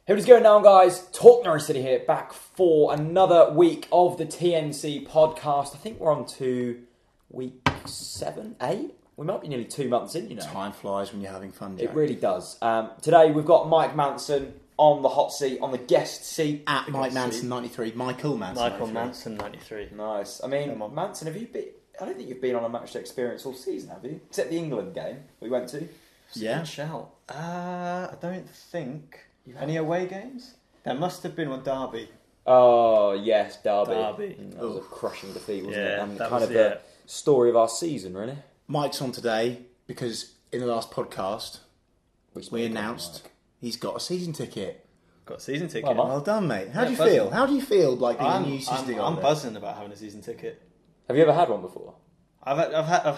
Hey, what's going on, guys? TalkNorwichCity here, back for another week of the TNC podcast. I think we're on to week 7, 8? We might be nearly 2 months in, you know. Time flies when you're having fun, Jack. It really does. Today we've got Mike Manson on the hot seat, on the guest seat. At Mike Manson 93, Michael Manson. Michael Manson 93. Nice. I mean, Manson, have you been... I don't think you've been on a match day experience all season, have you? Except the England game we went to. Yeah. Good shout. I don't think... Any away games? There must have been one. Derby. Oh, yes, Derby. That was a crushing defeat, wasn't it? And kind of the story of our season, really. Mike's on today because in the last podcast we announced he's got a season ticket. Got a season ticket. Well done, mate. How do you feel? How do you feel like being a new season ticket? I'm buzzing about having a season ticket. Have you ever had one before? I've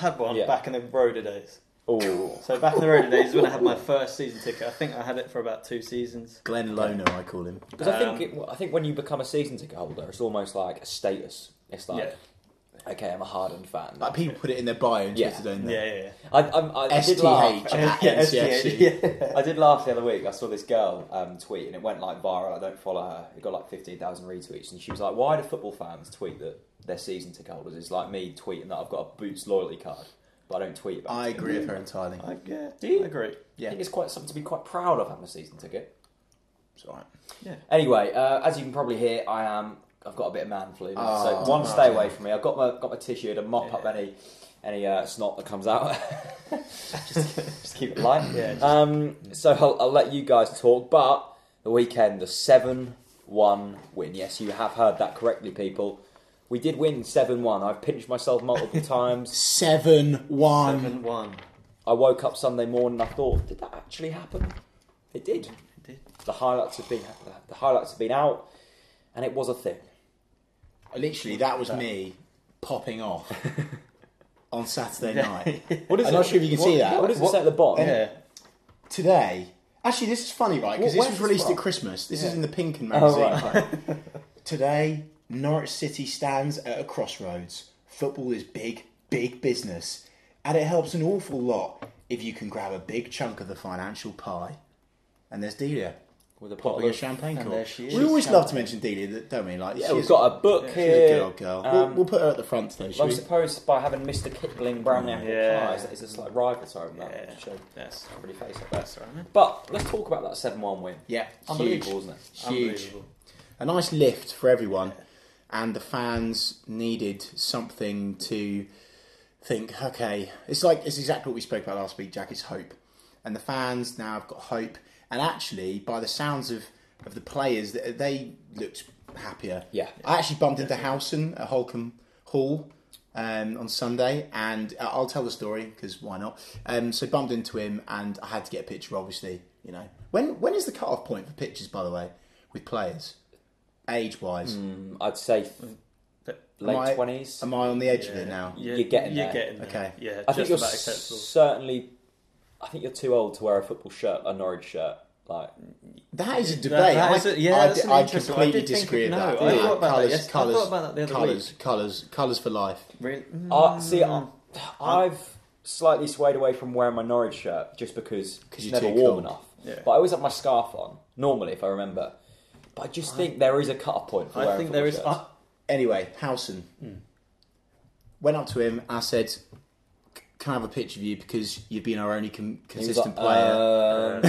had one back in the Rhoda days. Oh, so back in the Rhoda days when I had my first season ticket. I think I had it for about 2 seasons. Glenn Loner, I call him. Because I think when you become a season ticket holder, it's almost like a status. It's like, okay, I'm a hardened fan. Like people put it in their bio on Twitter, don't they? Yeah. I did laugh. NCFC. I did laugh the other week. I saw this girl tweet, and it went like viral. I don't follow her. It got like 15,000 retweets, and she was like, "Why do football fans tweet that they're season ticket holders?" It's like me tweeting that I've got a Boots loyalty card, but I don't tweet about it. I agree with her entirely. Do you? I agree. I think it's quite something to be quite proud of, having a season ticket. It's all right. Yeah. Anyway, as you can probably hear, I've got a bit of man flu, so stay away from me. I've got my tissue to mop up any snot that comes out. just keep it light. So I'll let you guys talk. But the weekend, the 7-1 win. Yes, you have heard that correctly, people. We did win 7-1. I've pinched myself multiple times. 7-1. 7-1. I woke up Sunday morning and I thought, did that actually happen? It did. It did. The highlights have been out, and it was a thing. Literally, that was me popping off on Saturday night. I'm not sure if you can see that. What does it say at the bottom? Yeah. Today, actually, this is funny, right? Because this was released at Christmas. This is in the Pinkin magazine. Right. Today, Norwich City stands at a crossroads. Football is big, big business, and it helps an awful lot if you can grab a big chunk of the financial pie. And there's Delia. With a popping a champagne cork. We always love to mention Delia, don't we? Like, we've got a book here. Good old girl. We'll put her at the front today, shall I'm we? supposed by having Mr. Kickling Brown apple pies, that is just like rival side of that. Yes. Can't really face it. That's right, man. But let's talk about that 7-1 win. Yeah, unbelievable, wasn't it? Huge. A nice lift for everyone, and the fans needed something to think. Okay, it's exactly what we spoke about last week, Jack. It's hope, and the fans now have got hope. And actually, by the sounds of the players, they looked happier. Yeah. I actually bumped into Howson at Holcombe Hall on Sunday, and I'll tell the story, because why not? So bumped into him, and I had to get a picture, obviously. You know, when is the cut-off point for pictures, by the way, with players, age-wise? I'd say late 20s. Am I on the edge of it now? You're getting there. Okay. Yeah, I think you're about acceptable. certainly... I think you're too old to wear a football shirt, a Norwich shirt. Like that is a debate. I completely disagree with that. I thought about that the other week. Colours for life. Really? I've slightly swayed away from wearing my Norwich shirt just because it's never warm cold enough. Yeah. But I always have my scarf on, normally, if I remember. But I just think there is a cut-off point for wearing football shirts. Anyway, Howson. Went up to him and I said, can I have a picture of you because you've been our only consistent player?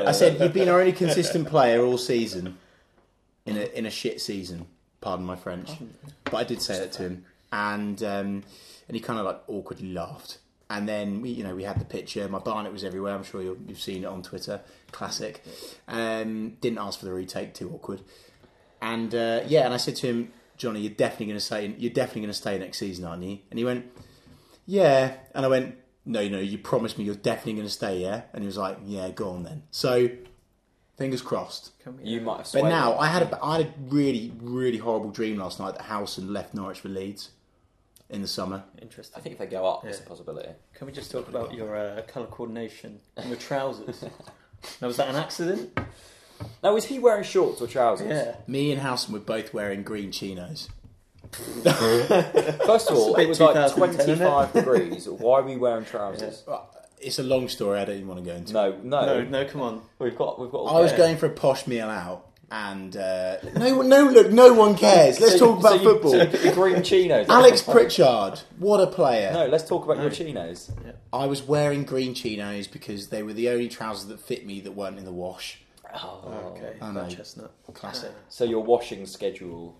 I said, you've been our only consistent player all season in a shit season. Pardon my French, but I did say that to him, and he kind of like awkwardly laughed. And then we had the picture. My Barnet was everywhere. I'm sure you've seen it on Twitter. Classic. Didn't ask for the retake. Too awkward. And and I said to him, Johnny, you're definitely going to stay next season, aren't you? And he went, yeah. And I went, no, you promised me you're definitely going to stay, yeah? And he was like, yeah, go on then. So, fingers crossed. You might have But now, I had a really, really horrible dream last night that Howson left Norwich for Leeds in the summer. Interesting. I think if they go up, it's a possibility. Can we just talk about your colour coordination and your trousers? Now, was that an accident? Now, was he wearing shorts or trousers? Yeah. Me and Howson were both wearing green chinos. First of all, it was like 25 degrees. Why are we wearing trousers? it's a long story. I don't even want to go into. No. Come on. We've got. I was going for a posh meal out. And no one cares. Let's talk about football. So you put your green chinos. Alex Pritchard, what a player! No, let's talk about your chinos. Yeah. I was wearing green chinos because they were the only trousers that fit me that weren't in the wash. Oh, okay. I know. Chestnut. Classic. So your washing schedule.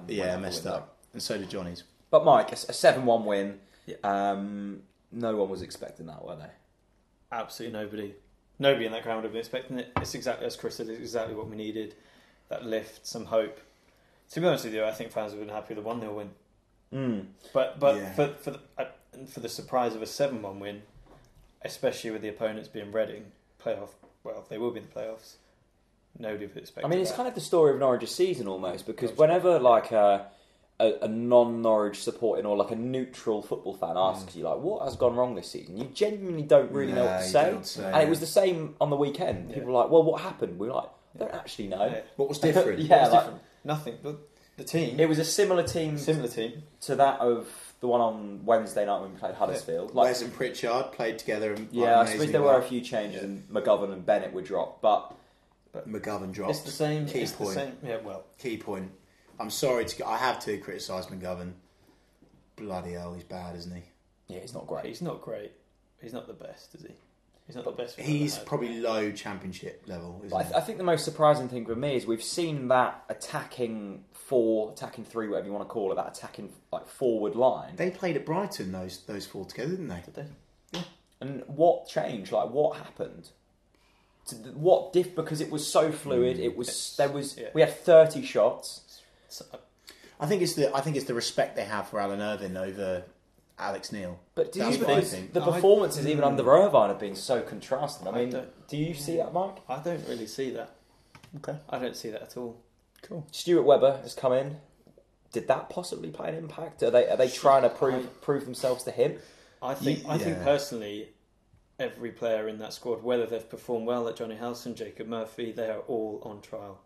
Messed up, and so did Johnny's. But Mike, a 7-1 win. Yeah. No one was expecting that, were they? Absolutely nobody. Nobody in that ground would have been expecting it. It's exactly as Chris said. It's exactly what we needed. That lift, some hope. To be honest with you, I think fans would have been happy with a 1-0 win. But for the surprise of a 7-1 win, especially with the opponents being Reading, they will be in the playoffs. Nobody would expect. I mean, it's kind of the story of Norwich's season almost, because whenever like a non-Norwich supporting or like a neutral football fan asks you like, what has gone wrong this season, you genuinely don't really know what to say. And it was the same on the weekend. People were like, well, what happened? We were like, I don't actually know. Yeah. What was different? Different? Nothing. The team. It was a similar team to that of the one on Wednesday night when we played Huddersfield. Yeah. Wes and Pritchard played together. I suppose there were a few changes and McGovern and Bennett were dropped, but McGovern dropped. It's the same. Key point. The same. Yeah, well. Key point. I'm sorry I have to criticise McGovern. Bloody hell, he's bad, isn't he? Yeah, he's not great. He's not great. He's not the best, is he? He's not the best. He's probably low championship level, isn't he? I think the most surprising thing for me is we've seen that attacking 3, whatever you want to call it, that attacking like forward line. They played at Brighton, those four together, didn't they? Did they? Yeah. And what changed? Like, what happened? Because it was so fluid. We had 30 shots. I think it's the respect they have for Alan Irvine over Alex Neil. But do you think the performances even under Irvine have been so contrasting? I mean, do you see that, Mike? I don't really see that. Okay. I don't see that at all. Cool. Stuart Webber has come in. Did that possibly play an impact? Are they trying to prove themselves to him? I think personally, every player in that squad, whether they've performed well like Johnny Halson, Jacob Murphy, they are all on trial.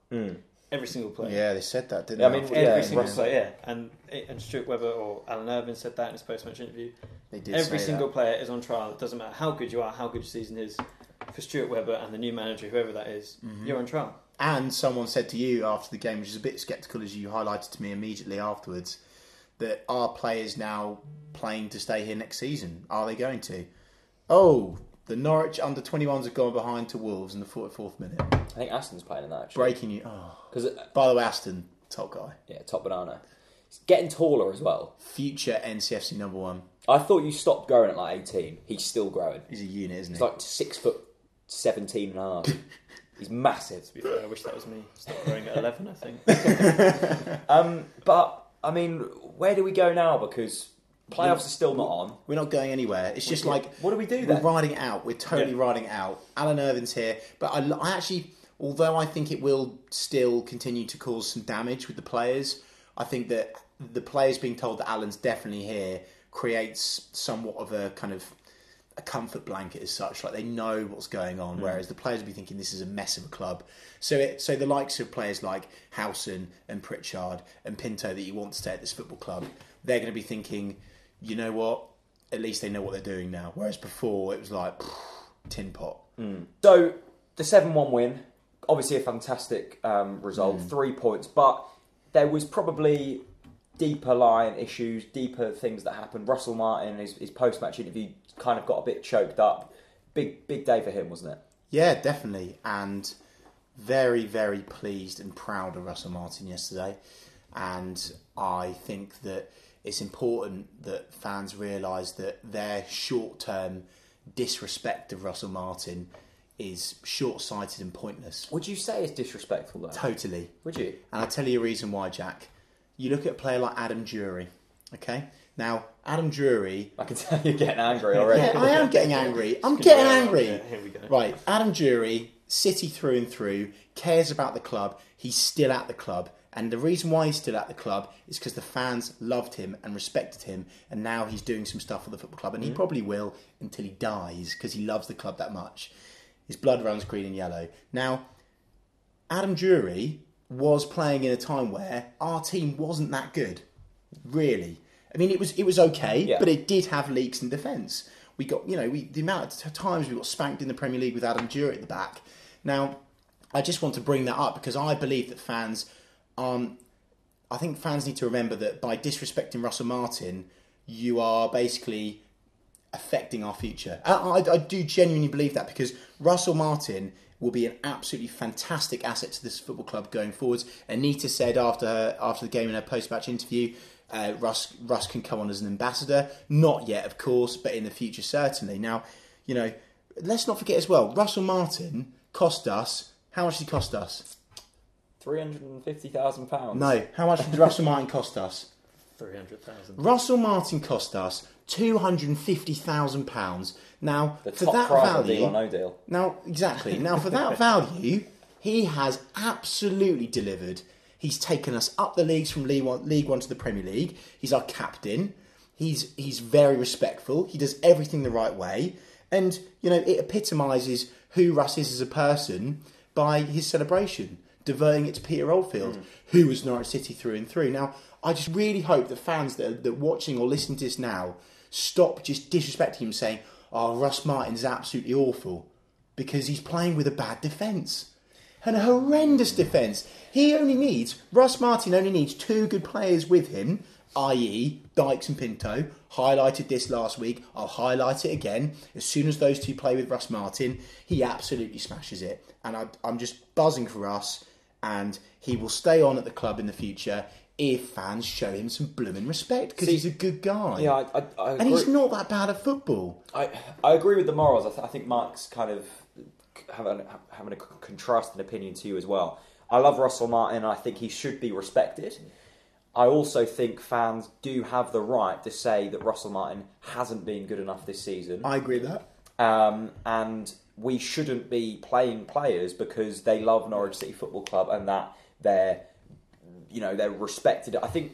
Every single player. Yeah, they said that, didn't they? I mean, every single player. And Stuart Webber or Alan Irvine said that in his post-match interview. They did. Every single player is on trial. It doesn't matter how good you are, how good your season is. For Stuart Webber and the new manager, whoever that is, you're on trial. And someone said to you after the game, which is a bit sceptical as you highlighted to me immediately afterwards, that are players now playing to stay here next season? Are they going to? Oh, the Norwich under-21s have gone behind to Wolves in the 44th minute. I think Aston's playing in that, actually. Breaking you. By the way, Aston, top guy. Yeah, top banana. He's getting taller as well. Future NCFC number 1. I thought you stopped growing at like 18. He's still growing. He's a unit, isn't he? He's like 6'17" and a half. He's massive. To be fair, I wish that was me. Stopped growing at 11, I think. But, I mean, where do we go now? Because playoffs are still not on. We're not going anywhere. It's just like... What do we do then? We're riding it out. We're totally riding it out. Alan Irvine's here. But I actually... Although I think it will still continue to cause some damage with the players, I think that the players being told that Alan's definitely here creates somewhat of a kind of a comfort blanket as such. Like, they know what's going on, whereas the players will be thinking this is a mess of a club. So the likes of players like Howson and Pritchard and Pinto that you want to stay at this football club, they're going to be thinking, you know what, at least they know what they're doing now. Whereas before it was like, tin pot. So, the 7-1 win, obviously a fantastic result, 3 points, but there was probably deeper line issues, deeper things that happened. Russell Martin, his post-match interview kind of got a bit choked up. Big day for him, wasn't it? Yeah, definitely. And very, very pleased and proud of Russell Martin yesterday. And I think that it's important that fans realise that their short-term disrespect of Russell Martin is short-sighted and pointless. Would you say it's disrespectful, though? Totally. Would you? And I'll tell you a reason why, Jack. You look at a player like Adam Drury, okay? Now, Adam Drury... I can tell you're getting angry already. Yeah, I am getting angry. I'm getting angry. Yeah, here we go. Right, Adam Drury, City through and through, cares about the club. He's still at the club. And the reason why he's still at the club is because the fans loved him and respected him. And now he's doing some stuff for the football club. And he probably will until he dies because he loves the club that much. His blood runs green and yellow. Now, Adam Drury was playing in a time where our team wasn't that good, really. I mean, it was okay, but it did have leaks in defence. We got, the amount of times we got spanked in the Premier League with Adam Dury at the back. Now, I just want to bring that up because I believe that fans need to remember that by disrespecting Russell Martin, you are basically affecting our future. I do genuinely believe that because Russell Martin will be an absolutely fantastic asset to this football club going forwards. Anita said after the game in her post-match interview, Russ can come on as an ambassador. Not yet, of course, but in the future, certainly. Now, let's not forget as well, Russell Martin cost us... How much did he cost us? £350,000. No, how much did Russell Martin cost us? 300,000. Russell Martin cost us £250,000. Now, the for top that price value, deal or no deal. Now, exactly. Now, for that value, he has absolutely delivered. He's taken us up the leagues from League One to the Premier League. He's our captain. He's very respectful. He does everything the right way, and it epitomises who Russ is as a person by his celebration, diverting it to Peter Oldfield, who was Norwich City through and through. Now, I just really hope that fans that are watching or listening to this now stop just disrespecting him, saying, "Oh, Russ Martin's absolutely awful," because he's playing with a bad defence. And a horrendous defence. Russ Martin only needs two good players with him, i.e. Dykes and Pinto. Highlighted this last week. I'll highlight it again. As soon as those two play with Russ Martin, he absolutely smashes it. And I'm just buzzing for Russ, and he will stay on at the club in the future if fans show him some blooming respect, because he's a good guy. Yeah, I agree. And he's not that bad at football. I agree with the morals. I think Mike's kind of having a contrasting opinion to you as well. I love Russell Martin, and I think he should be respected. I also think fans do have the right to say that Russell Martin hasn't been good enough this season. I agree with that. And we shouldn't be playing players because they love Norwich City Football Club and that they're respected. I think,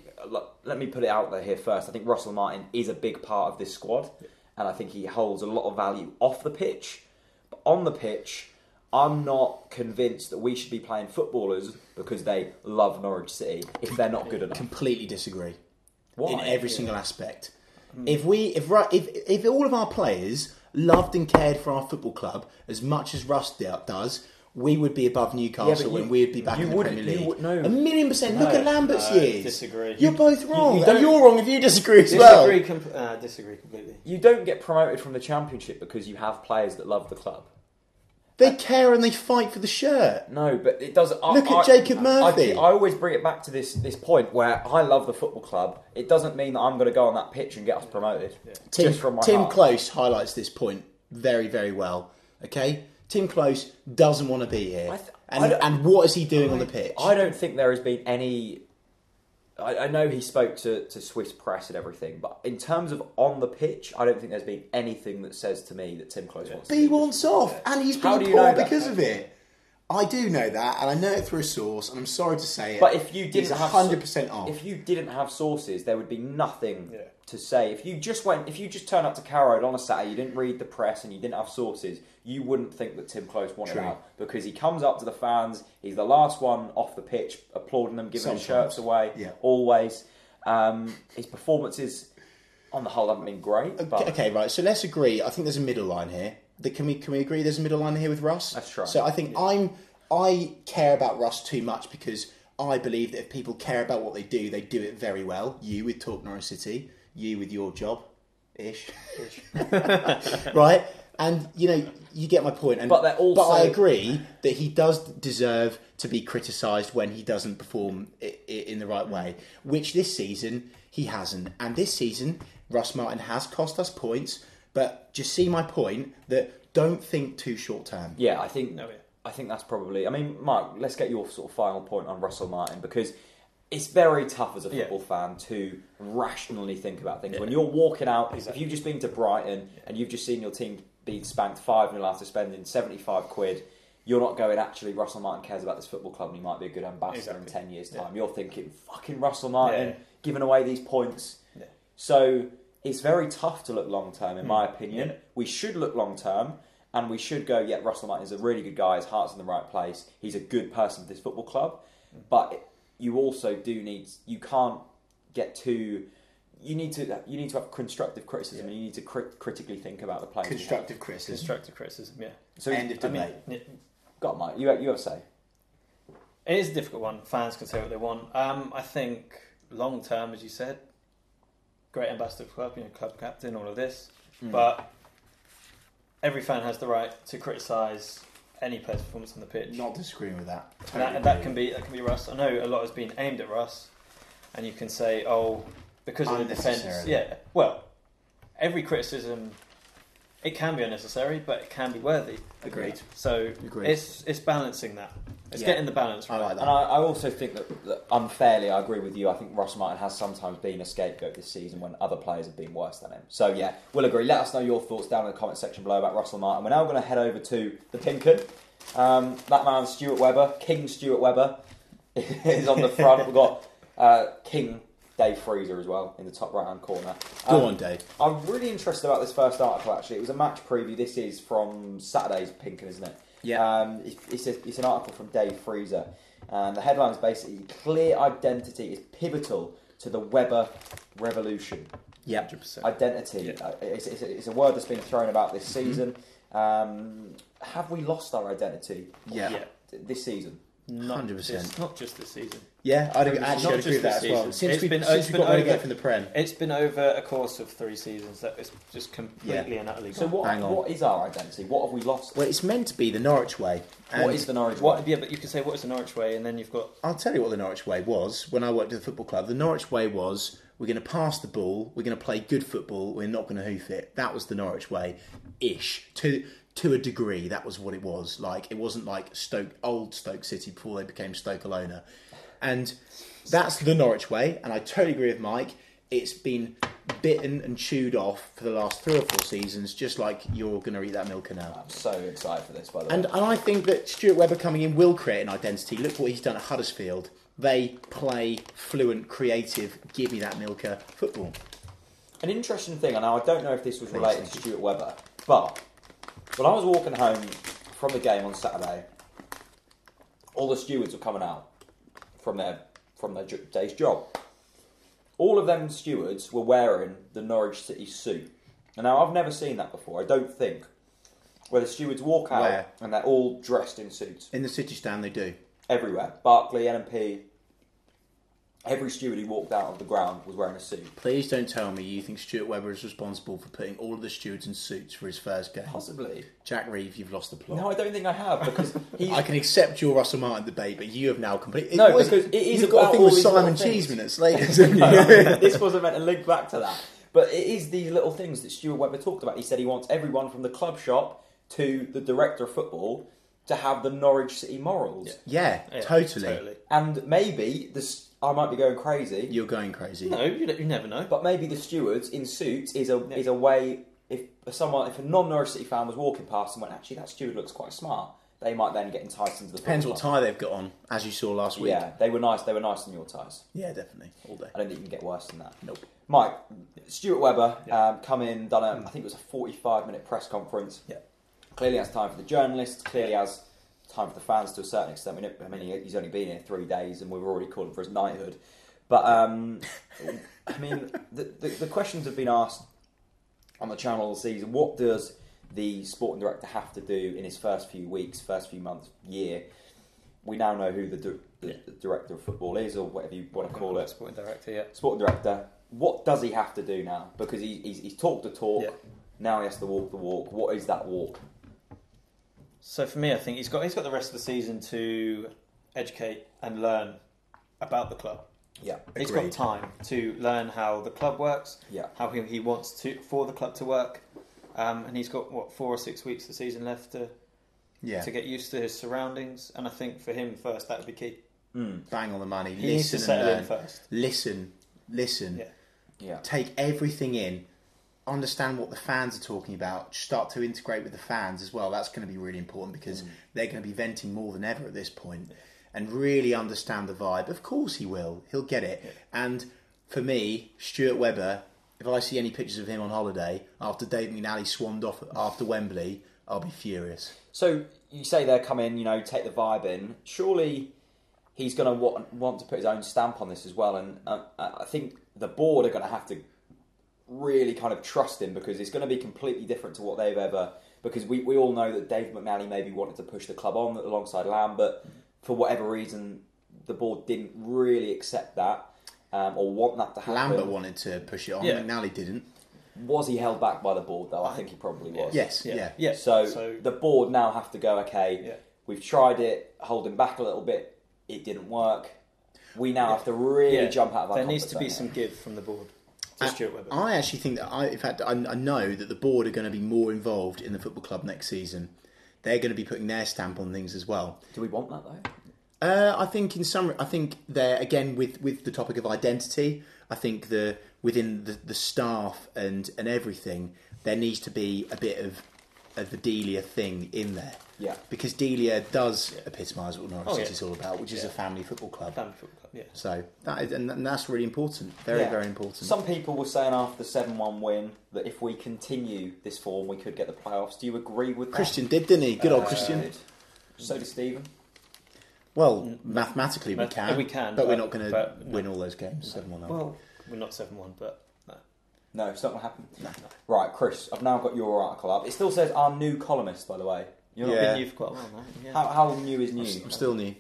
let me put it out there here first. I think Russell Martin is a big part of this squad, and I think he holds a lot of value off the pitch. But on the pitch, I'm not convinced that we should be playing footballers because they love Norwich City if they're not good enough. Completely disagree. Why? In every single aspect. If all of our players loved and cared for our football club as much as Russ does, we would be above Newcastle and we'd be back in the Premier League. 1,000,000%. Look at Lambert's years. Disagree. You're both wrong. And you're wrong if you disagree as well. Disagree completely. You don't get promoted from the Championship because you have players that love the club. They care and they fight for the shirt. No, but it doesn't. Look at Jacob Murphy. I always bring it back to this point where I love the football club. It doesn't mean that I'm going to go on that pitch and get us promoted. Yeah. Tim Close highlights this point very, very well. Okay? Tim Close doesn't want to be here. And what is he doing on the pitch? I don't think there has been any... I know he spoke to Swiss press and everything, but in terms of on the pitch, I don't think there's been anything that says to me that Tim Close wants to. But he wants off, and he's been poor because of it. I do know that, and I know it through a source, and I'm sorry to say it. But if you didn't have 100% off, if you didn't have sources, there would be nothing to say. If you just turned up to Carrow Road on a Saturday, you didn't read the press, and you didn't have sources, you wouldn't think that Tim Close wanted out because he comes up to the fans. He's the last one off the pitch, applauding them, giving their shirts away. Yeah. Always, his performances on the whole haven't been great. Okay, right. So let's agree. I think there's a middle line here. Can we agree there's a middle line here with Russ? That's right. So I think I care about Russ too much because I believe that if people care about what they do it very well. You with Talk Norwich City, you with your job, ish. Right? And you get my point. But I agree that he does deserve to be criticised when he doesn't perform in the right way, which this season he hasn't. And this season, Russ Martin has cost us points. But just see my point that don't think too short term. Yeah, I think that's probably... I mean, Mark, let's get your sort of final point on Russell Martin, because it's very tough as a football fan to rationally think about things. When you're walking out, if you've just been to Brighton and you've just seen your team being spanked 5-0 after spending 75 quid, you're not going, actually, Russell Martin cares about this football club and he might be a good ambassador in 10 years' time. You're thinking, fucking Russell Martin, giving away these points. Yeah. So... it's very tough to look long-term, in my opinion. Yeah. We should look long-term, and we should go, Russell Martin is a really good guy, his heart's in the right place, he's a good person for this football club, but you also do need... you can't get too... you need to have constructive criticism, and you need to critically think about the players. Constructive criticism, yeah. So end of debate. Go on, Mike. You have a say. It is a difficult one. Fans can say what they want. I think long term, as you said, great ambassador for the club, club captain, all of this, but every fan has the right to criticise any player's performance on the pitch. Not disagreeing with that. That can be Russ. I know a lot has been aimed at Russ, and you can say, because of the defence. Yeah. Well, every criticism, it can be unnecessary, but it can be worthy. Agreed. So it's balancing that. It's getting the balance right. I like that. And I also think that unfairly, I agree with you. I think Russ Martin has sometimes been a scapegoat this season when other players have been worse than him. So yeah, we'll agree. Let us know your thoughts down in the comment section below about Russell Martin. We're now going to head over to the Pinken. That man, Stuart Webber, King Stuart Webber, is on the front. We've got King Dave Freezer as well in the top right hand corner. Go on, Dave. I'm really interested about this first article. Actually, it was a match preview. This is from Saturday's Pinken, isn't it? Yeah. It's an article from Dave Freezer, and the headline is basically "Clear identity is pivotal to the Webber revolution." Yeah, 100%. Identity. Yeah. It's a word that's been thrown about this season. Have we lost our identity? This season. 100%. Not just this season. Yeah, I'd actually agree with that as well. Since we got relegated from the Prem. It's been over a course of 3 seasons that it's just completely and utterly gone. So what is our identity? What have we lost? Well, it's meant to be the Norwich way. What is the Norwich way? Yeah, but you can say what is the Norwich way, and then you've got... I'll tell you what the Norwich way was when I worked at the football club. The Norwich way was, we're going to pass the ball, we're going to play good football, we're not going to hoof it. That was the Norwich way-ish. To a degree, that was what it was. Like, it wasn't like old Stoke City before they became Stoke Alona. And that's the Norwich way, and I totally agree with Mike. It's been bitten and chewed off for the last 3 or 4 seasons, just like you're going to eat that milker now. I'm so excited for this, by the way. And I think that Stuart Webber coming in will create an identity. Look what he's done at Huddersfield. They play fluent, creative, give me that milker football. An interesting thing, and now I don't know if this was related to Stuart Webber, but when I was walking home from the game on Saturday, all the stewards were coming out from their day's job. All of them stewards were wearing the Norwich City suit. And now, I've never seen that before, I don't think, where the stewards walk out and they're all dressed in suits. In the City Stand, they do. Everywhere. Barclay, NMP, every steward who walked out of the ground was wearing a suit. Please don't tell me you think Stuart Webber is responsible for putting all of the stewards in suits for his first game. Possibly. Jack Reeve, you've lost the plot. No, I don't think I have, because I can accept your Russell Martin debate, but you have now completely... because it is you've about got a thing all with these Simon little Cheeseman things. at Slate, isn't This wasn't meant to link back to that. But it is these little things that Stuart Webber talked about. He said he wants everyone from the club shop to the director of football to have the Norwich City morals. Yeah, totally. And maybe I might be going crazy. You're going crazy. No, you never know. But maybe the stewards in suits is a way. If a non-Norwich City fan was walking past and went, actually, that steward looks quite smart, they might then get enticed into the. Depends what tie they've got on, as you saw last week. Yeah, they were nice. They were nice in your ties. Yeah, definitely, all day. I don't think you can get worse than that. Nope. Mike, Stuart Webber come in, done I think it was a 45-minute press conference. Yeah. Clearly has time for the journalists. Clearly has time for the fans to a certain extent. I mean, he's only been here 3 days, and we've already called him for his knighthood. But I mean, the questions have been asked on the channel all season. What does the sporting director have to do in his first few weeks, first few months, year? We now know who the director of football is, or whatever you want to call it. Sporting director, yeah. Sporting director. What does he have to do now? Because he's talked the talk. Yeah. Now he has to walk the walk. What is that walk? So for me, I think he's got the rest of the season to educate and learn about the club. Yeah, he's got time to learn how the club works. Yeah, how he wants for the club to work, and he's got 4 or 6 weeks of the season left to get used to his surroundings. And I think for him first that would be key. Bang on the money. He needs to settle in first. Listen. Yeah. Take everything in. Understand what the fans are talking about. Start to integrate with the fans as well. That's going to be really important because they're going to be venting more than ever at this point. And really understand the vibe. Of course he will. He'll get it. Yeah. And for me, Stuart Webber, if I see any pictures of him on holiday after Dave McNally swanned off after Wembley, I'll be furious. So you say they're coming, take the vibe in. Surely he's going to want to put his own stamp on this as well. And I think the board are going to have to really kind of trust him because it's going to be completely different to what they've ever... Because we all know that Dave McNally maybe wanted to push the club on alongside Lamb, but for whatever reason, the board didn't really accept that or want that to happen. Lambert wanted to push it on, McNally didn't. Was he held back by the board, though? I think he probably was. Yes, yeah. So the board now have to go, okay, we've tried it, hold him back a little bit, it didn't work. We now have to really jump out of our There needs to be some give from the board. Stuart Webber. I actually think that I know that the board are going to be more involved in the football club next season. They're going to be putting their stamp on things as well. Do we want that though? I think they're again with the topic of identity. I think within the staff and everything, there needs to be a bit of the Delia thing in there. Yeah. Because Delia does epitomise what Norwich City is all about, which is a family football club. Family football club, yeah. So and that's really important. Very, very important. Some people were saying after the 7-1 win that if we continue this form, we could get the playoffs. Do you agree with that? Christian didn't he? Good old Christian. So did Stephen. Well, mathematically we can, but we're not going to win all those games 7-1. Well, we're not 7-1, but no. No, it's not going to happen. No. Right, Chris, I've now got your article up. It still says our new columnist, by the way. You've not been new for quite a while, mate. Yeah. How new is new? I'm still new.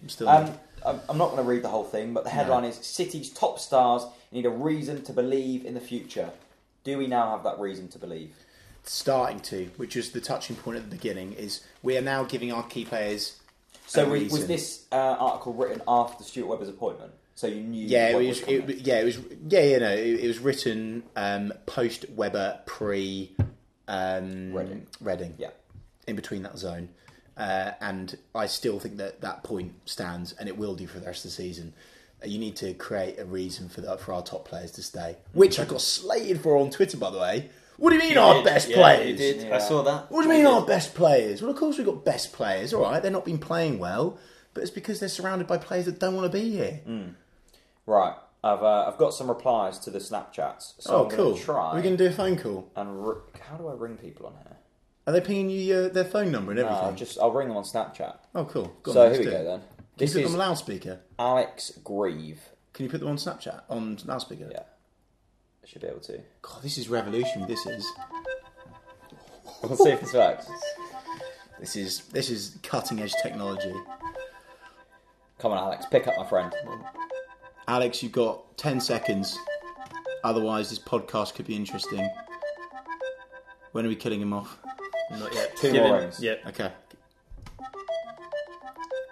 I'm not going to read the whole thing, but the headline is City's top stars need a reason to believe in the future. Do we now have that reason to believe? Starting to, which is the touching point at the beginning, is we are now giving our key players. So was this article written after Stuart Webber's appointment? So you knew? Yeah, it was written post Webber, pre Reading. Yeah. In between that zone, and I still think that point stands, and it will do for the rest of the season. You need to create a reason for our top players to stay, which I got slated for on Twitter, by the way. What do you mean our best players? You did. Yeah. I saw that. What do you mean our best players? Well, of course we've got best players. All right, they're not been playing well, but it's because they're surrounded by players that don't want to be here. Right. I've got some replies to the Snapchats. So cool. Try. Are we going to do a phone call? And how do I ring people on here? Are they pinging you their phone number and everything? No, I'll ring them on Snapchat. Oh, cool. Here we go then. Can you put them on loudspeaker? Alex Grieve. Can you put them on Snapchat? On loudspeaker? Yeah. I should be able to. God, this is revolutionary, this is. We'll see if this works. This is cutting edge technology. Come on, Alex. Pick up, my friend. Alex, you've got 10 seconds. Otherwise, this podcast could be interesting. When are we killing him off? Not yet. Two more rings. Yeah. Okay.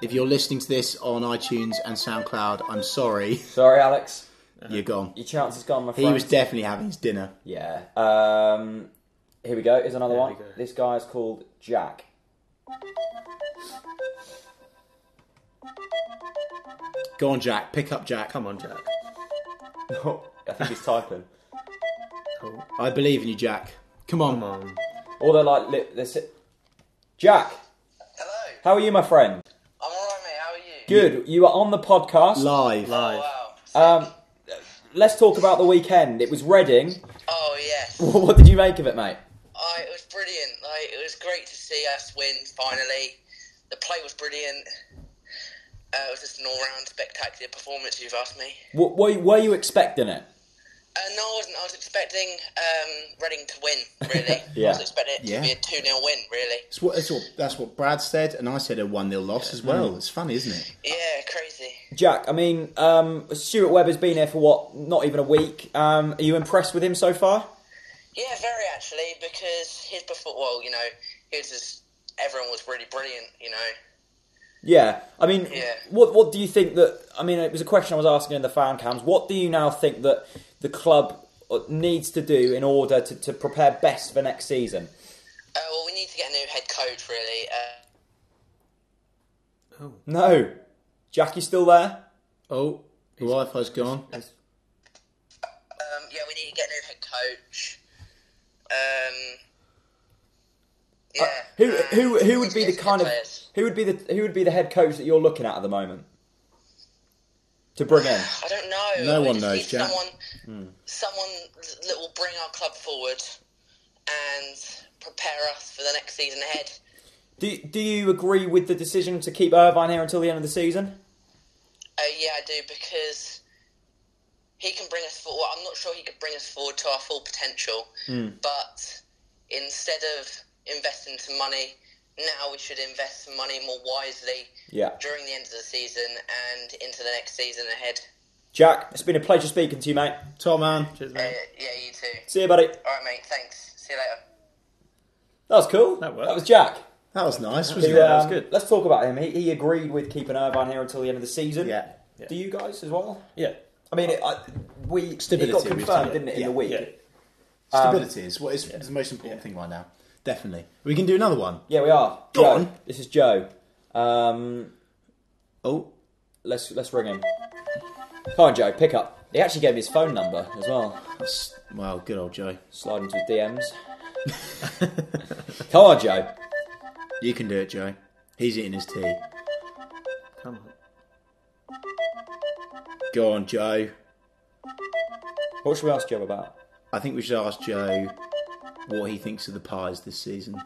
If you're listening to this on iTunes and SoundCloud, I'm sorry. Sorry, Alex. You're gone. Your chance is gone, my friend. He was definitely having his dinner. Yeah. Here we go. Here's another one. This guy's called Jack. Go on, Jack. Pick up Jack. Come on, Jack. I think he's typing. Cool. I believe in you, Jack. Come on. Or they're like... Jack. Hello. How are you, my friend? I'm alright, mate. How are you? Good. You are on the podcast. Live. Oh, wow. Let's talk about the weekend. It was Reading. Oh, yes. What did you make of it, mate? It was brilliant. It was great to see us win, finally. The play was brilliant. It was just an all-round spectacular performance, if you've asked me. Were you expecting it? No, I wasn't. I was expecting Reading to win, really. Yeah. I was expecting it to be a 2-0 win, really. That's what Brad said, and I said a 1-0 loss as well. It's funny, isn't it? Yeah, crazy. Jack, I mean, Stuart Webber's been here for not even a week. Are you impressed with him so far? Yeah, very, actually, because his everyone was really brilliant, Yeah, I mean, what do you think that... I mean, it was a question I was asking in the fan cams. What do you now think that the club needs to do in order to prepare best for next season? Well, we need to get a new head coach, really. No. Jack, you still there? Oh, the Wi-Fi's gone. Yeah, we need to get a new head coach. Who would be the kind of... Who would be the head coach that you're looking at the moment to bring in? I don't know. No one knows, Jack. Someone that will bring our club forward and prepare us for the next season ahead. Do you agree with the decision to keep Irvine here until the end of the season? Yeah, I do, because he can bring us forward. I'm not sure he could bring us forward to our full potential, but instead of investing some money, now we should invest some money more wisely during the end of the season and into the next season ahead. Jack, it's been a pleasure speaking to you, mate. Top man. Cheers, mate. Yeah, you too. See you, buddy. All right, mate. Thanks. See you later. That was cool. That worked. That was Jack. That was nice, wasn't Who, it? That was good. Let's talk about him. He agreed with keeping Irvine here until the end of the season. Yeah. Do you guys as well? Yeah. I mean, it Stability, got we've confirmed, said. didn't it, in Yeah. the week? Yeah. Stability is what is the most important thing right now. Definitely. We can do another one. Yeah, we are. Go Joe. on. This is Joe. Let's ring him. Come on, Joe, pick up. He actually gave me his phone number as well. Well, good old Joe. Slide into his DMs. Come on, Joe. You can do it, Joe. He's eating his tea. Come on. Go on, Joe. What should we ask Joe about? I think we should ask Joe what he thinks of the Pies this season.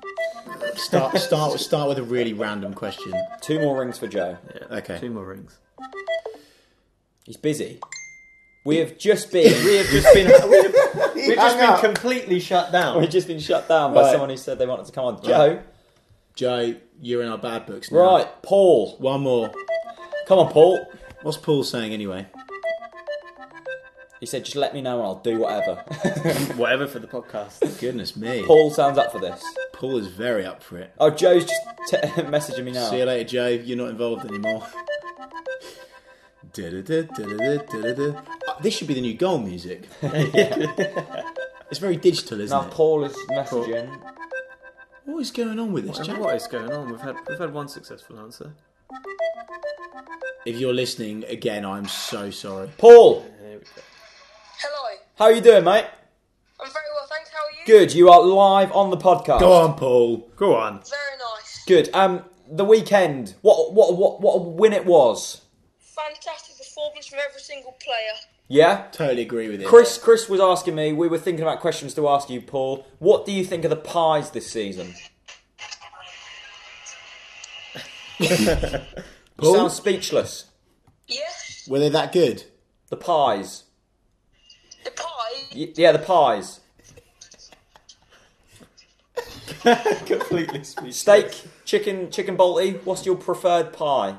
Start with a really random question. 2 more rings for Joe. Yeah. Okay. 2 more rings. He's busy. We've just been Completely shut down. We've just been shut down by Right. someone who said they wanted to come on. Joe. Joe, you're in our bad books now. Right, Paul. One more. Come on, Paul. What's Paul saying anyway? He said, just let me know and I'll do whatever. Whatever for the podcast. Goodness me. Paul sounds up for this. Paul is very up for it. Oh, Joe's just messaging me now. See you later, Joe. You're not involved anymore. This should be the new goal music. It's very digital, isn't Now it? Paul is messaging. What is going on with this, Jack? What is going on? We've had one successful answer. If you're listening, again, I'm so sorry. Paul, There we go. Hello. how are you doing, mate? I'm very well, thanks. How are you? Good. You are live on the podcast. Go on, Paul. Go on. Very nice. Good. The weekend. What a win it was. Fantastic performance from every single player. Yeah. Totally agree with it. Chris was asking me. We were thinking about questions to ask you, Paul. What do you think of the Pies this season? You sound speechless. Yes. Were they that good? The Pies. The pie. Yeah, the Pies. Completely speechless. Steak, chicken balti. What's your preferred pie?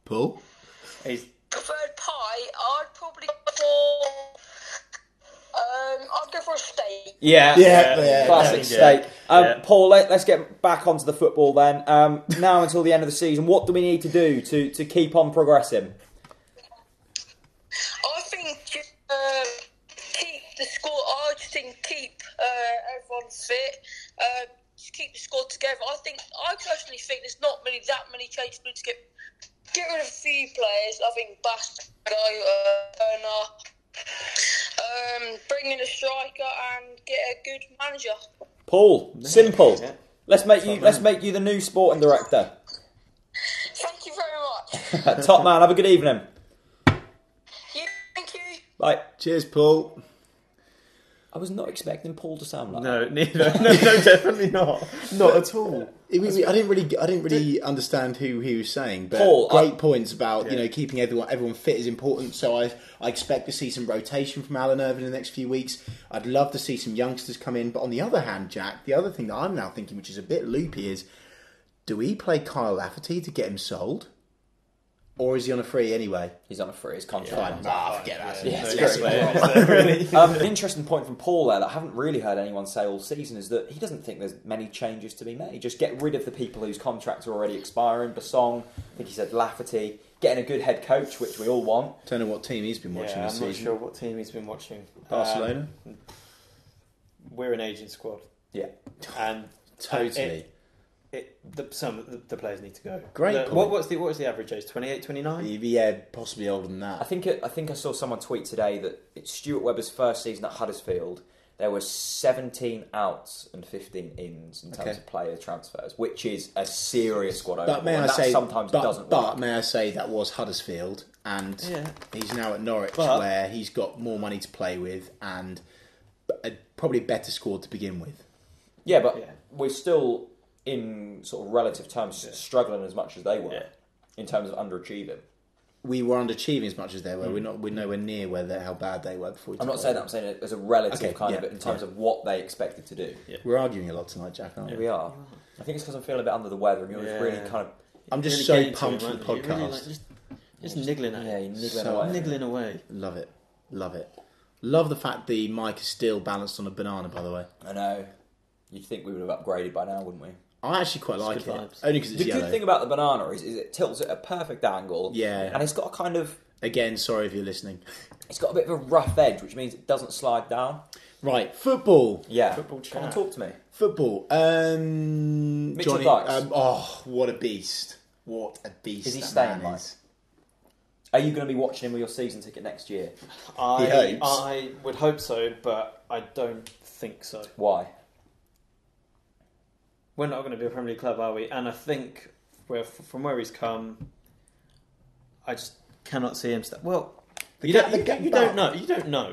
Paul? Preferred pie. I'd probably go for. I'd go for a steak. Yeah, classic yeah. steak. Paul, let's get back onto the football then. Now until the end of the season, what do we need to do to keep on progressing? I think just keep the squad. I just think keep everyone fit. Just keep the squad together. I personally think there's not that many changes to get rid of a few players. I think Bass, bring in a striker and get a good manager. Paul, simple. Yeah. Let's make you the new sporting director. Thank you very much. Top man, have a good evening. Thank you. Bye. Cheers, Paul. I was not expecting Paul to sound like No, neither. No, definitely not. Not at all. I didn't really understand who he was saying, but Paul, great points about keeping everyone fit is important. So I expect to see some rotation from Alan Irvine in the next few weeks. I'd love to see some youngsters come in, but on the other hand, Jack, the other thing that I'm now thinking, which is a bit loopy, is do we play Kyle Lafferty to get him sold, or is he on a free anyway? He's on a free. His contract. Forget that. An interesting point from Paul there that I haven't really heard anyone say all season is that he doesn't think there's many changes to be made. Just get rid of the people whose contracts are already expiring. Basong, I think he said Lafferty. Getting a good head coach, which we all want. Don't know what team he's been watching this I'm season. not sure what team he's been watching. Barcelona? We're an aging squad. Yeah. And Totally. Some of the players need to go. Great point. What was the average age? 28, 29? Yeah, possibly older than that. I think I saw someone tweet today that it's Stuart Webber's first season at Huddersfield. There were 17 outs and 15 ins in terms of player transfers, which is a serious squad overhaul. But may I say, sometimes it doesn't work. may I say that was Huddersfield, and he's now at Norwich, where he's got more money to play with and probably a better squad to begin with. Yeah, but we're still, in sort of relative terms, struggling as much as they were in terms of underachieving. we were underachieving as much as they were. We're nowhere near how bad they were before. I'm not saying that. I'm saying it as a relative in terms of what they expected to do. Yeah. We're arguing a lot tonight, Jack, aren't we? We are. I think it's because I'm feeling a bit under the weather, and you're really kind of. I'm just so pumped for the podcast. Really just niggling at it. Yeah, you're niggling away. Love it. Love the fact the mic is still balanced on a banana, by the way. I know. You'd think we would have upgraded by now, wouldn't we? I actually quite like it. Vibes. Only because it's the yellow. good thing about the banana is it tilts at a perfect angle. Yeah. And it's got a kind of... Again, sorry if you're listening. It's got a bit of a rough edge, which means it doesn't slide down. Right, football. Yeah. Football chat. Come on, talk to me. Football. Mitchell Johnny, Dykes. what a beast. What a beast. Is he that staying, man Mike? is. Are you going to be watching him with your season ticket next year? I would hope so, but I don't think so. Why? We're not going to be a Premier League club, are we? And I think from where he's come, I just cannot see him. Well, you don't know.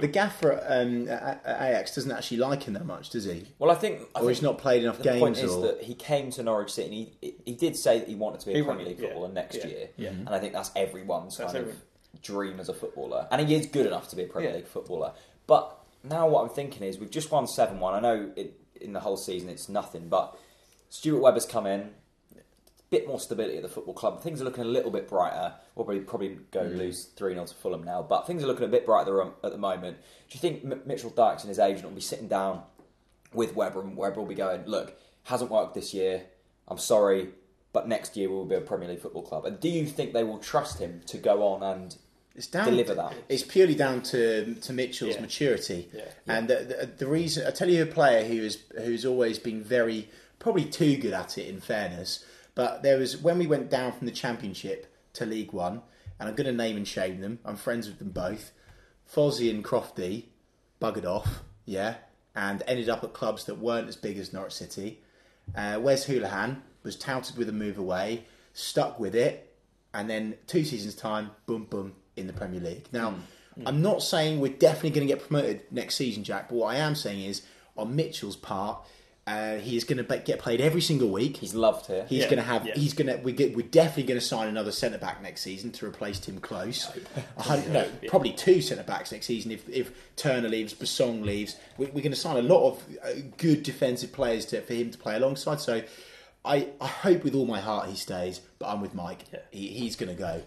The gaffer at Ajax doesn't actually like him that much, does he? Well, I think he's not played enough the games. The point is that he came to Norwich City and he did say that he wanted to be a Premier League footballer next year. Yeah. And I think that's everyone's kind of dream as a footballer. And he is good enough to be a Premier League footballer. But now what I'm thinking is we've just won 7-1. I know in the whole season it's nothing, but Stuart Webber's come in. Bit more stability at the football club. Things are looking a little bit brighter. We'll probably go lose 3-0 to Fulham now, but things are looking a bit brighter at the moment. Do you think Mitchell Dykes and his agent will be sitting down with Webber, and Webber will be going, look, hasn't worked this year, I'm sorry, but next year we'll be a Premier League football club? And do you think they will trust him to go on and deliver that? It's purely down to Mitchell's maturity. Yeah. And the reason, I tell you a player who's always been probably too good at it, in fairness. But there was, when we went down from the Championship to League One, and I'm going to name and shame them, I'm friends with them both, Fozzie and Crofty buggered off, and ended up at clubs that weren't as big as Norwich City. Wes Hoolahan was touted with a move away, stuck with it, and then 2 seasons' time, boom, boom, in the Premier League. Now, I'm not saying we're definitely going to get promoted next season, Jack, but what I am saying is, on Mitchell's part, he's going to get played every single week. He's loved here. He's going to have. He's going to. We're definitely going to sign another centre back next season to replace Tim Close. Probably 2 centre backs next season if Turner leaves, Basong leaves. We're going to sign a lot of good defensive players for him to play alongside. So I hope with all my heart he stays, but I'm with Mike. Yeah. He's going to go.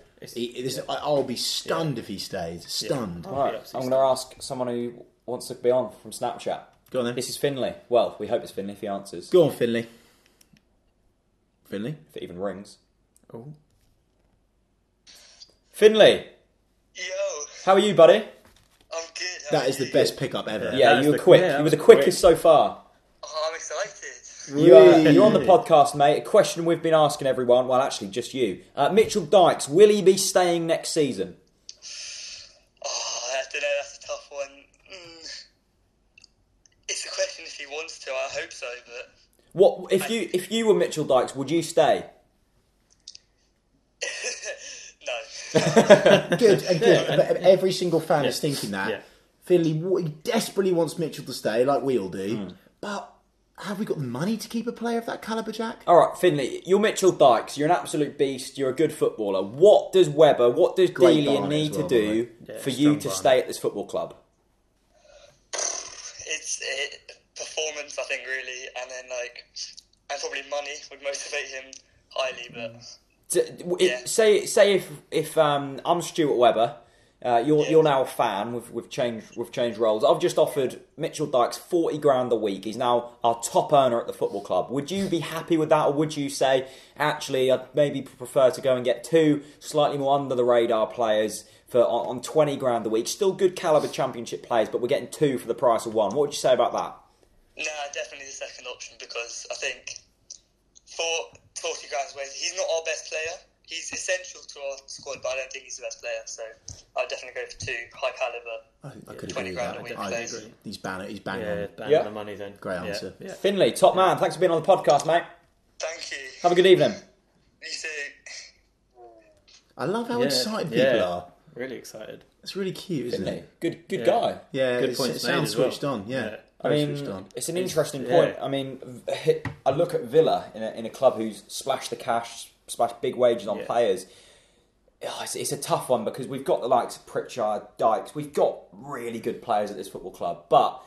I'll be stunned if he stays. Stunned. Yeah. Right. I'm going to ask someone who wants to be on from Snapchat. Go on then. This is Finley. Well, we hope it's Finley if he answers. Go on, Finley. Finley? If it even rings. Oh. Finley! Yo! How are you, buddy? I'm good. That is the best pickup ever. Yeah, you were quick. You were the quickest so far. Oh, I'm excited. You're on the podcast, mate. A question we've been asking everyone. Well, actually, just you. Mitchell Dykes, will he be staying next season? Oh, I don't know. That's a tough one. It's a question if he wants to. I hope so, but what if you were Mitchell Dykes, would you stay? No. Good. But every single fan is thinking that. Yeah. Finley he desperately wants Mitchell to stay, like we all do. But have we got the money to keep a player of that calibre, Jack? All right, Finley, you're Mitchell Dykes. You're an absolute beast. You're a good footballer. What does Webber, what does Delia need to do for you to stay at this football club? It's performance, I think, really, and then and probably money would motivate him highly. But say if I'm Stuart Webber, you're now a fan. We've changed roles. I've just offered Mitchell Dykes 40 grand a week. He's now our top earner at the football club. Would you be happy with that, or would you say actually I'd maybe prefer to go and get 2 slightly more under the radar players on 20 grand a week? Still good calibre Championship players, but we're getting 2 for the price of 1. What would you say about that? Nah, definitely the second option, because I think for 40 grand away, he's not our best player. He's essential to our squad, but I don't think he's the best player. So I'd definitely go for 2 high calibre. I could 20 agree grand with a week. I agree. He's banging on the money then. Great answer. Yeah. Finley, top man. Thanks for being on the podcast, mate. Thank you. Have a good evening. You too. I love how excited people are. Really excited. It's really cute, isn't Finley, it? good guy. Yeah, good it points sounds switched on. Yeah. I mean, it's an interesting point. I mean, I look at Villa in a club who's splashed the cash, splashed big wages on players. It's a tough one because we've got the likes of Pritchard, Dykes. We've got really good players at this football club, but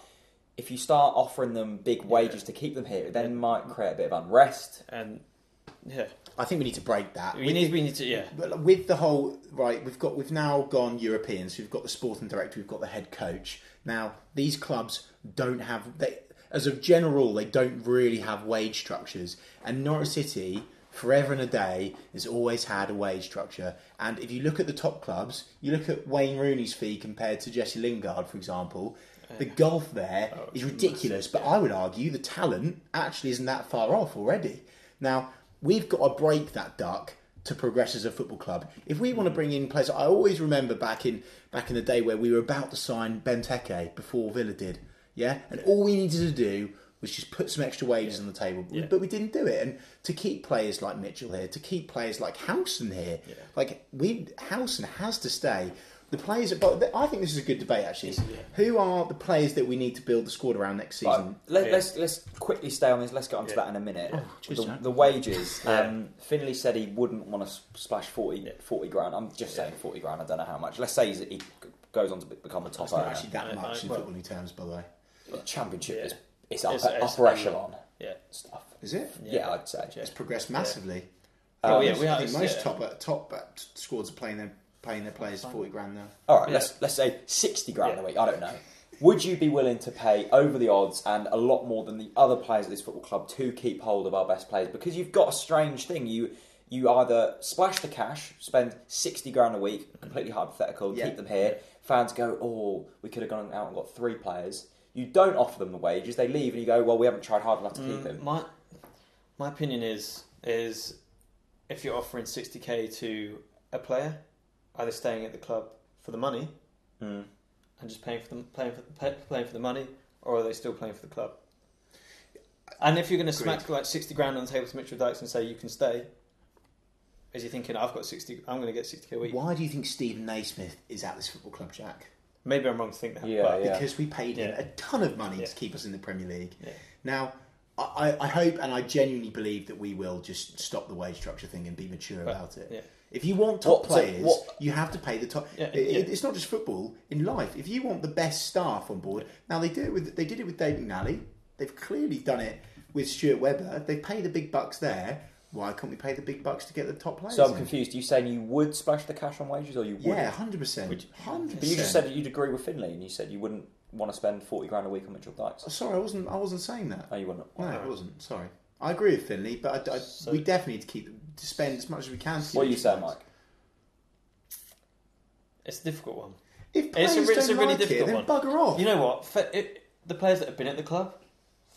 if you start offering them big wages to keep them here, then it might create a bit of unrest. And I think we need to break that. We need to. But with the whole we've now gone Europeans. We've got the sporting director. We've got the head coach. Now these clubs don't have. As a general rule, they don't really have wage structures. And Norwich City, forever and a day, has always had a wage structure. And if you look at the top clubs, you look at Wayne Rooney's fee compared to Jesse Lingard, for example. The gulf there is ridiculous. But I would argue the talent actually isn't that far off already. Now, we've got to break that duck to progress as a football club. If we want to bring in players, I always remember back in the day where we were about to sign Benteke before Villa did. Yeah, and all we needed to do was just put some extra wages on the table, but we didn't do it. And to keep players like Mitchell here, to keep players like Howson here, Howson has to stay. The players, but I think this is a good debate actually. Who are the players that we need to build the squad around next season? Let's quickly stay on this. Let's get onto that in a minute. The wages. Finley said he wouldn't want to splash 40 grand. I'm just saying 40 grand. I don't know how much. Let's say he goes on to become a top It's not actually that much in footballing terms, by the way. The Championship is upper echelon stuff. Is it? Yeah, I'd say it's progressed massively. I think most top squads are playing their players 40 grand now. All right, let's say 60 grand a week. I don't know. Would you be willing to pay over the odds and a lot more than the other players at this football club to keep hold of our best players? Because you've got a strange thing. You either splash the cash, spend 60 grand a week, completely hypothetical, keep them here. Fans go, we could have gone out and got 3 players. You don't offer them the wages. They leave and you go, well, we haven't tried hard enough to keep him. My opinion is if you're offering 60k to a player, either staying at the club for the money and just playing for the money, or are they still playing for the club? And if you're going to smack like 60 grand on the table to Mitchell Dykes and say you can stay, is he thinking I'm going to get 60k a week? Why do you think Stephen Naismith is at this football club, Jack? Maybe I'm wrong to think that. Because we paid him a ton of money to keep us in the Premier League. Yeah. Now, I hope and I genuinely believe that we will just stop the wage structure thing and be mature about it. Yeah. If you want top players, you have to pay the top. It's not just football. In life, if you want the best staff on board, now they did it with David McNally. They've clearly done it with Stuart Webber. They pay the big bucks there. Why can't we pay the big bucks to get the top players? So I'm confused. Are you saying you would splash the cash on wages, or you wouldn't? Yeah, 100%. 100%. But you just said that you'd agree with Finley, and you said you wouldn't want to spend 40 grand a week on Mitchell Dykes. Oh, sorry, I wasn't saying that. Oh, you wouldn't? No, I wasn't. Sorry. I agree with Finley, but we definitely need to spend as much as we can. What are you saying, Mike? It's a difficult one. If players it's a really difficult then bugger off. You know what? The players that have been at the club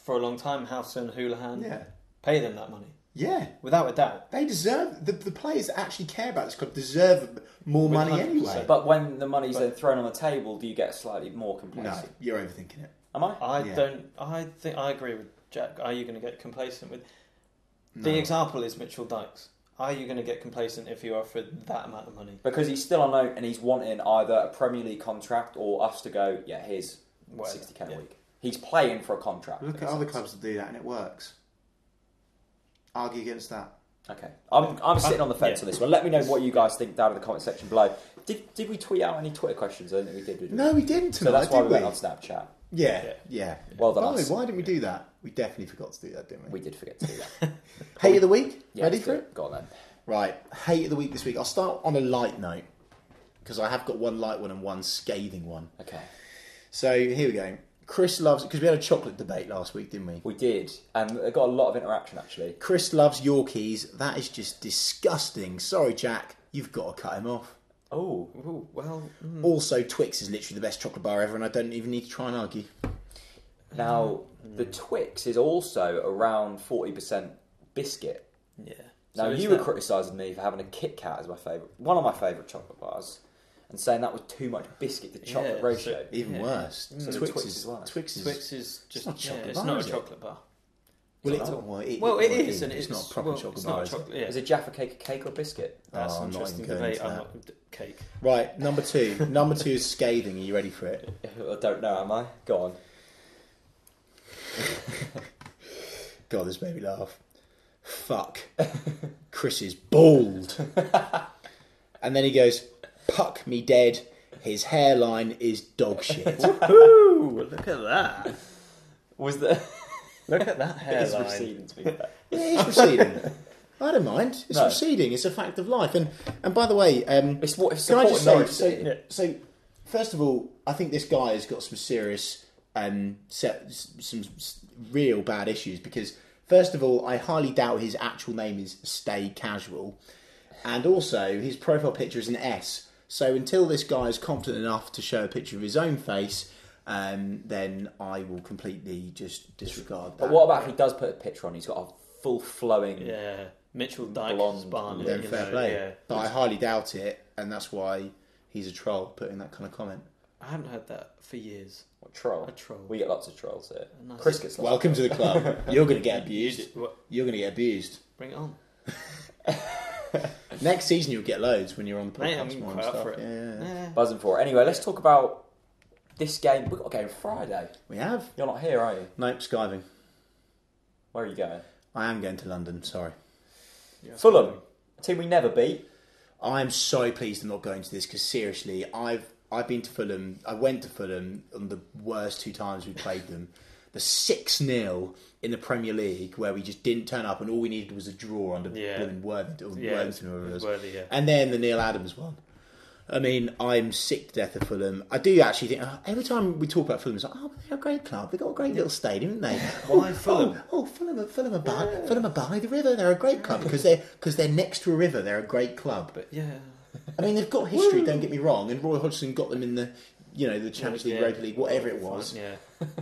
for a long time, Howson, Houlihan, pay them that money. Yeah, without a doubt, they deserve the players that actually care about this club deserve more money anyway. But when the money's then thrown on the table, do you get slightly more complacent? No, you're overthinking it. Am I? I think I agree with Jack. Are you going to get complacent with? The example is Mitchell Dykes. Are you going to get complacent if you offer that amount of money? Because he's still on loan and he's wanting either a Premier League contract or us to go, here's 60k a week. He's playing for a contract. Look at other clubs that do that and it works. Argue against that. Okay. I'm sitting on the fence on this one. Let me know what you guys think down in the comment section below. Did we tweet out any Twitter questions? I don't think we did. No, we didn't tonight. So that's why we went on Snapchat. Yeah. Well done. By the way, why didn't we do that? We definitely forgot to do that, didn't we? We did forget to do that. Hate of the week? Yeah, ready for it? Go on then. Right. Hate of the week this week. I'll start on a light note because I have got one light one and one scathing one. Okay. So here we go. Chris loves... Because we had a chocolate debate last week, didn't we? We did. And it got a lot of interaction, actually. Chris loves Yorkies. That is just disgusting. Sorry, Jack. You've got to cut him off. Oh, well... Also, Twix is literally the best chocolate bar ever, and I don't even need to try and argue. Now, the Twix is also around 40% biscuit. Yeah. Now, you were criticising me for having a Kit Kat as one of my favourite chocolate bars, and saying that was too much biscuit to chocolate ratio. So, even worse. So Twix is worse. Twix is just not chocolate bar, it's not a chocolate bar. Well, it is, and it's not a proper chocolate bar. Is a Jaffa cake a cake or a biscuit? That's an interesting debate. I'm not cake. Right, number two. Number 2 is scathing. Are you ready for it? I don't know, am I? Go on. God, this made me laugh. Fuck. Chris is bald. And then he goes, "Puck me dead. His hairline is dog shit." Ooh, look at that. Was the Look at that It's hairline. receding, to be fair. Yeah, it's receding. I don't mind. It's No. receding. It's a fact of life. And by the way, It's what it's can I just say? Norwich City. So first of all, I think this guy has got some serious, some real bad issues because first of all, I highly doubt his actual name is Stay Casual, and also his profile picture is an S. So until this guy is confident enough to show a picture of his own face, then I will completely just disregard that. But what about if he does put a picture on? He's got a full flowing. Yeah, Mitchell Dyke Blonde. Barney. Then fair play. Yeah. But I highly doubt it, and that's why he's a troll putting that kind of comment. I haven't heard that for years. What, troll? A troll. We get lots of trolls here. Nice. Chris gets lots. Welcome to the club. You're going to get You abused. did- what? You're going to get abused. Bring it on. Next season you'll get loads when you're on the Mate, podcast I'm more and quite up stuff. for it. Yeah. Buzzing for it. Anyway, let's talk about this game. We've got a game Friday. We have. You're not here, are you? Nope, skiving. Where are you going? I am going to London, sorry. Yeah, Fulham, a team we never beat. I am so pleased I'm not going to this because seriously, I've been to Fulham. I went to Fulham on the worst 2 times we played them. The 6-0 in the Premier League where we just didn't turn up and all we needed was a draw under Worthington, Yeah, Worthington, whoever it was. Worthy, yeah. And then the Neil Adams one. I mean, I'm sick to death of Fulham. I do actually think every time we talk about Fulham, it's like, oh, they're a great club. They've got a great little stadium, haven't they? Why Fulham? Fulham are by the river. They're a great club because they're next to a river. They're a great club. But yeah. I mean, they've got history. Don't get me wrong. And Roy Hodgson got them in the Champions League, Yeah. Europa League, whatever it was. Yeah.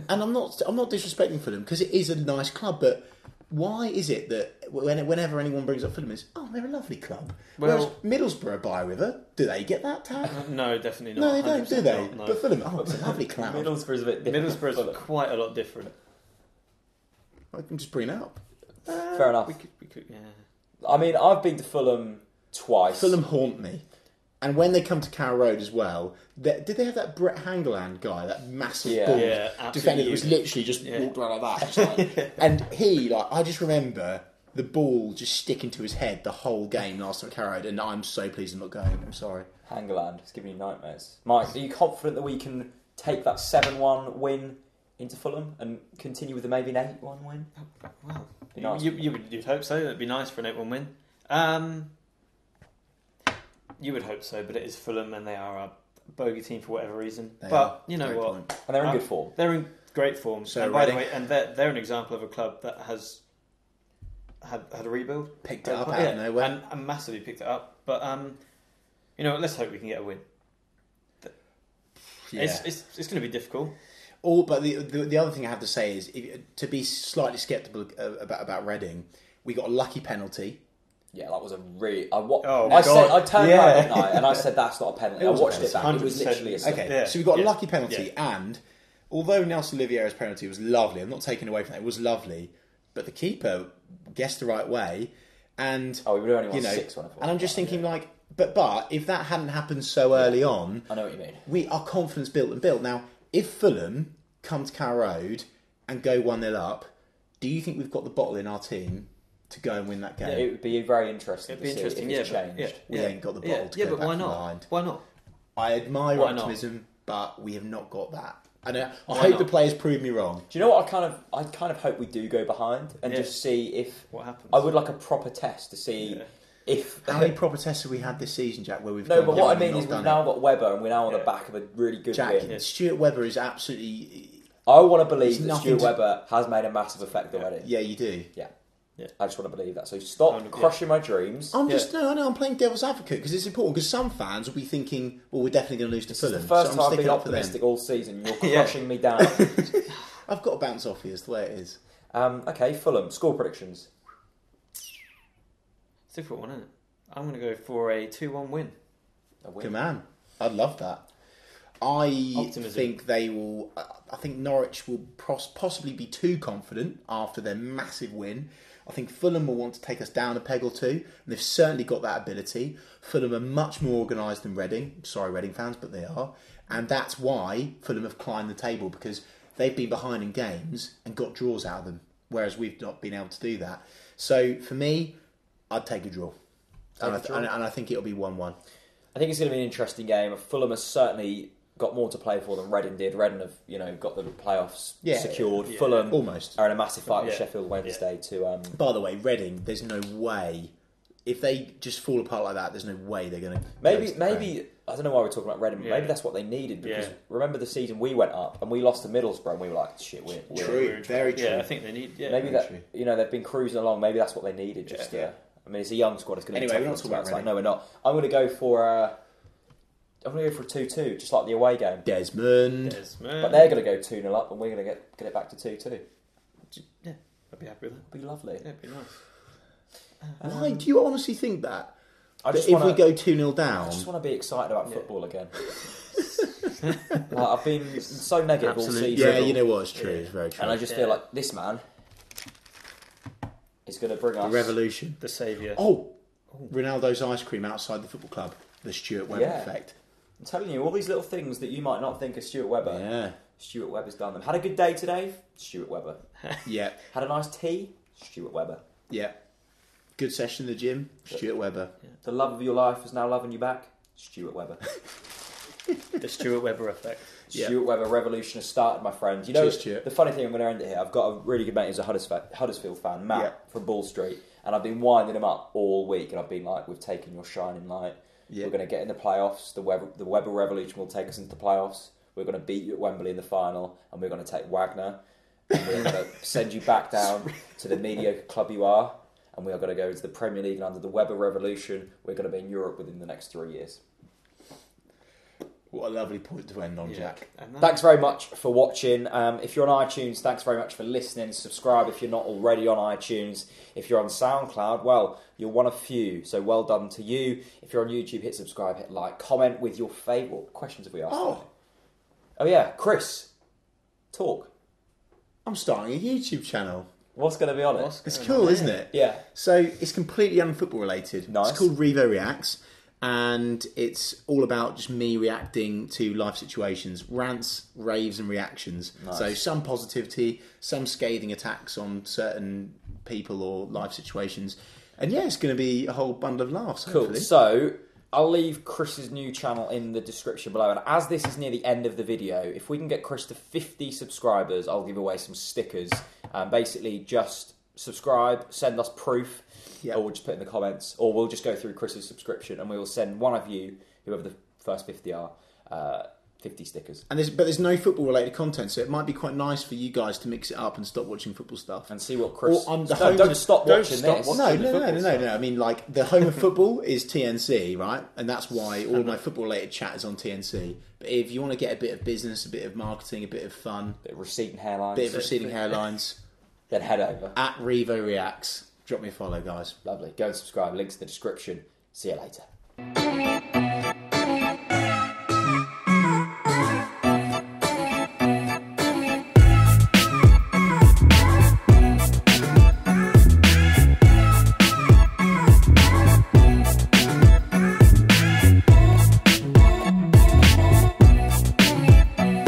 And I'm not disrespecting Fulham because it is a nice club, but why is it that whenever anyone brings up Fulham, it's they're a lovely club. Well- Whereas Middlesbrough by River, do they get that tag? No, definitely No, not. they don't, do 100% they? not, no. But Fulham, it's a lovely club. Middlesbrough's a bit different. Middlesbrough's quite a lot different. I can just bring it up. Fair enough. We could, yeah. I mean, I've been to Fulham twice. Fulham haunt me. And when they come to Carrow Road as well, did they have that Brett Hangeland guy, that massive bald absolutely. defender that was literally just walked around like that? Just like, and he, I just remember the ball just sticking to his head the whole game last time at Carrow Road, and I'm so pleased I'm not going. I'm sorry. Hangeland, it's giving you nightmares. Mike, are you confident that we can take that 7-1 win into Fulham and continue with maybe an 8-1 win? Well, Be nice. you'd hope so. That'd be nice for an 8-1 win. You would hope so, but it is Fulham and they are a bogey team for whatever reason. They but are. you know Great what? point. And they're in good form. They're in great form. So and by the Reading- way, and they're an example of a club that has had a rebuild. Picked it up out of nowhere. And massively picked it up. But let's hope we can get a win. Yeah. It's going to be difficult. But the other thing I have to say is to be slightly sceptical about Reading, we got a lucky penalty. Yeah, that was a really. my I God. turned Yeah. around, didn't I? And I said that's not a penalty. It I was a watched it back. It was 100%. literally a slip. Okay, Yeah. so we got a Yeah. lucky penalty, and although Nelson Olivier's penalty was lovely, I'm not taking away from that. It was lovely, but the keeper guessed the right way, and Oh, we would have only won 6-1. and I'm just thinking but if that hadn't happened so early on, I know what you mean. our confidence built. Now, if Fulham come to Carrow Road and go 1-0 up, do you think we've got the bottle in our team to go and win that game? Yeah, it would be very interesting It'd be to see interesting. if it's Yeah, changed. We ain't got the bottle to yeah, go but back why from not? behind. Why not? I admire Why not? optimism, but we have not got that. And I Why hope not? the players prove me wrong. Do you know what I kind of hope we do go behind and Yeah. just see if What happens? I would like a proper test to see Yeah. if. How many proper tests have we had this season, Jack? Where we've No, gone, but yeah, what I we've mean not is we've done now it. got Webber and we're now on the Yeah. back of a really good Jack, win. Stuart Webber is absolutely. I want to believe There's that nothing Stuart to- Webber has made a massive effect already. Yeah, you do. Yeah. Yeah. I just want to believe that. So stop Yeah. crushing my dreams. I'm just I'm playing devil's advocate because it's important. Because some fans will be thinking, well, we're definitely going to lose to This is Fulham. the first so I'm time I've been sticking up for them. optimistic all season. You're Yeah. crushing me down. I've got to bounce off you. It's the way it is. Okay, Fulham. Score predictions. It's a difficult one, isn't it? I'm going to go for a 2-1 win. A win. Good man. I'd love that. I Optimism. think they will. I think Norwich will possibly be too confident after their massive win. I think Fulham will want to take us down a peg or two, and they've certainly got that ability. Fulham are much more organised than Reading. Sorry, Reading fans, but they are. And that's why Fulham have climbed the table, because they've been behind in games and got draws out of them, whereas we've not been able to do that. So for me, I'd take a draw. And I think it'll be 1-1. I think it's going to be an interesting game. Fulham has certainly got more to play for than Reading did. Reading have, got the playoffs secured. Yeah, Fulham almost are in a massive fight with Sheffield Wednesday to. By the way, Reading, there's no way if they just fall apart like that. There's no way they're going to. Maybe I don't know why we're talking about Reading. But maybe that's what they needed because remember the season we went up and we lost to Middlesbrough and we were like, shit, we're true, very true. Yeah, I think they need. Yeah, maybe that they've been cruising along. Maybe that's what they needed. I mean, it's a young squad. It's going to be we're not talking about Reading. No, we're not. I'm going to go for a 2-2, just like the away game. Desmond. But they're going to go 2-0 up, and we're going to get it back to 2-2. Yeah, I'd be happy with that. It'd be lovely. Yeah, it'd be nice. Why do you honestly think that? If we go 2-0 down, I just want to be excited about football again. I've been so negative all season. Yeah, you know what? It's true. It's very true. And I just feel like this man is going to bring us the revolution, the saviour. Ronaldo's ice cream outside the football club, the Stuart Webber effect. I'm telling you, all these little things that you might not think of Stuart Webber. Yeah, Stuart Webber's done them. Had a good day today, Stuart Webber. Yeah. Had a nice tea, Stuart Webber. Yeah. Good session in the gym, Stuart Webber. Yeah. The love of your life is now loving you back, Stuart Webber. The Stuart Webber effect. Stuart Webber revolution has started, my friend. You know, the funny thing, I'm going to end it here. I've got a really good mate who's a Huddersfield fan, Matt from Ball Street, and I've been winding him up all week, and I've been like, we've taken your shining light. We're going to get in the playoffs. The Webber revolution will take us into the playoffs. We're going to beat you at Wembley in the final, and we're going to take Wagner, and we're going to send you back down to the mediocre club you are, and we are going to go into the Premier League, and under the Webber revolution, we're going to be in Europe within the next 3 years. What a lovely point to end on, Jack. Thanks very much for watching. If you're on iTunes, thanks very much for listening. Subscribe if you're not already on iTunes. If you're on SoundCloud, well, you're one of few, so well done to you. If you're on YouTube, hit subscribe, hit like, comment with your favourite. What questions have we asked? Oh yeah, Chris, talk. I'm starting a YouTube channel. What's going to be on it? It's cool, isn't it? Yeah. So it's completely unfootball related. Nice. It's called Revo Reacts. And it's all about just me reacting to life situations, rants, raves and reactions. Nice. So some positivity, some scathing attacks on certain people or life situations. And it's going to be a whole bundle of laughs, Cool. hopefully. So I'll leave Chris's new channel in the description below. And as this is near the end of the video, if we can get Chris to 50 subscribers, I'll give away some stickers. Basically, just subscribe, send us proof. Or we'll just put in the comments, or we'll just go through Chris's subscription and we will send one of you, whoever the first 50 are, 50 stickers. And there's no football related content, so it might be quite nice for you guys to mix it up and stop watching football stuff and see what Chris. Don't stop watching this. No. I mean, like the home of football is TNC, right? And that's why all my football related chat is on TNC. But if you want to get a bit of business, a bit of marketing, a bit of fun, a bit of receding hairlines, then head over at Revo Reacts. Drop me a follow, guys. Lovely. Go and subscribe. Links in the description. See you later.